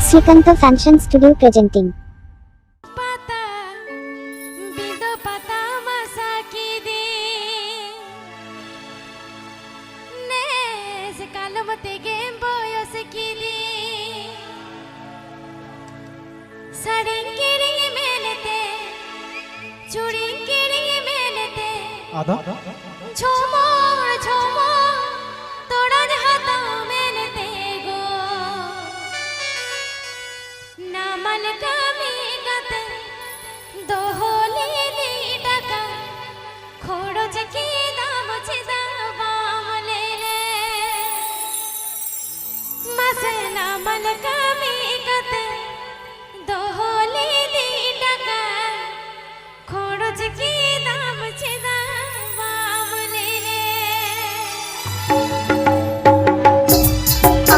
Srikanta Fashion Studio presenting. आधा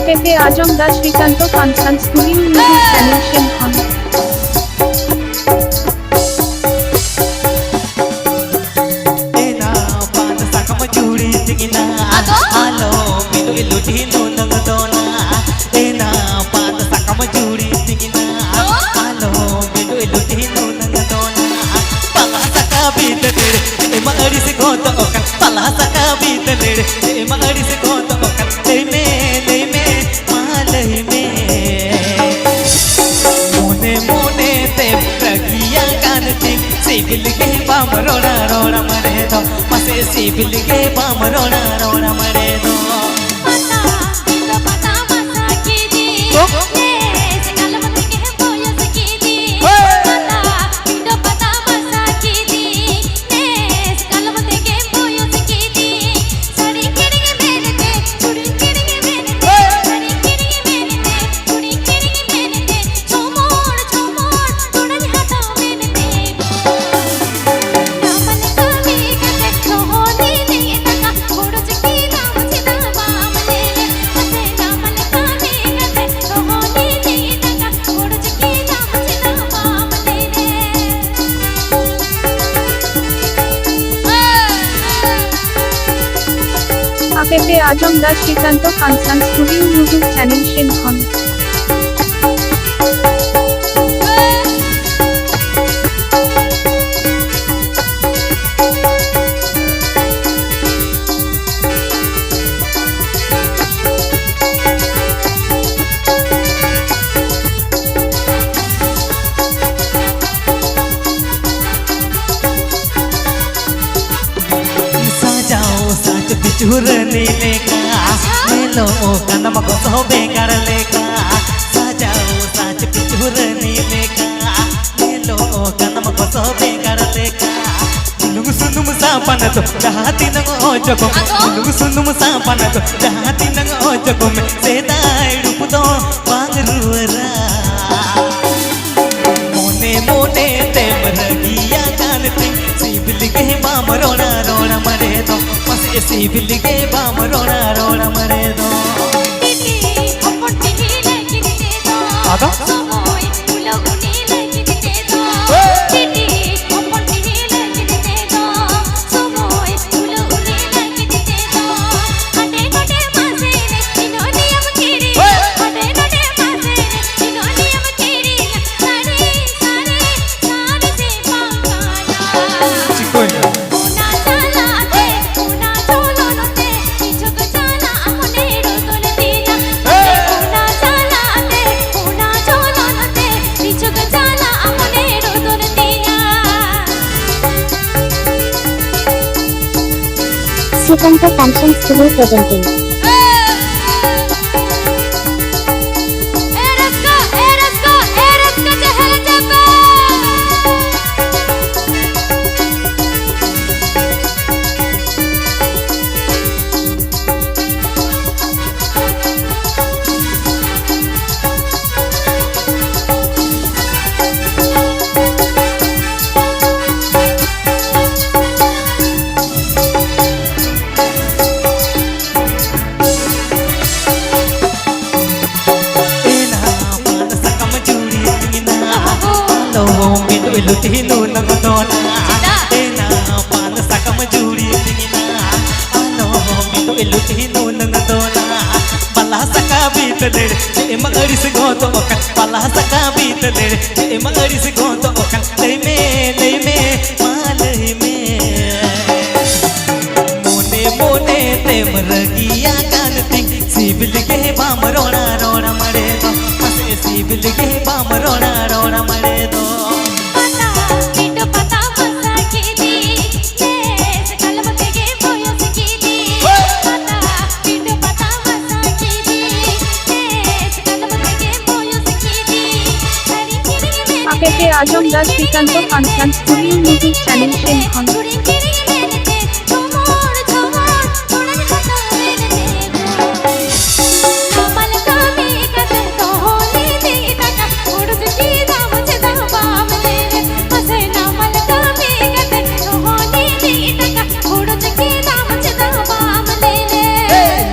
Cafe Ajam da Srikanta Fashion Studio YouTube channel Shimhan. रोड़ा रोड़ा मरे दो मसे सिबिल के पाम रोड़ा रोड़ा मरे दो Cafe Ajam da Srikanta Fashion Studio YouTube channel Shimhan. चूरनी लेका मेलो कनम को सोबे कर लेका सजाओ साच पिचूरनी लेका मेलो कनम को सोबे कर लेका नुग सुनुम सापन तो जहाती नग ओजको नुग सुनुम सापन तो जहाती नग ओजको में सेदाई रूप तो वांगरुरा मोने मोने ते मरगिया जानती सिबिल के बाम रोड़ा रोड़ा मरे दो सिबिल के बाम रोड़ा रोड़ा मरे दो आधा Srikanta Fashion Studio presenting. लुटिनु नगदोना एना पान सकम जुड़ी दिना आनो मिलो लुटिनु नगदोना बला सका बीत बीतले ते मगरिस गोतो ओकन पाला सका बीतले ते मगरिस गोतो ओकन लई में मालई में मोने मोने ते मरगिया कानती सिबिल के बाम रोना रोना मरे दो हसे सिबिल के बाम रोना रोना मरे दो AKK Ajamda Srikanto Conference Studio YouTube channel Shinhan.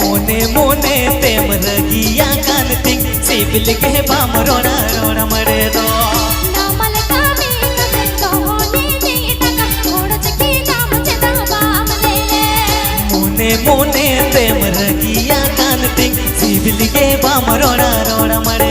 मोने मोने ते मरगिया कानती सिबिल के बाम रोना रोना मरे दो मोने मोने ते मरगिया कानती सिबिल के बाम रोना रोना मरे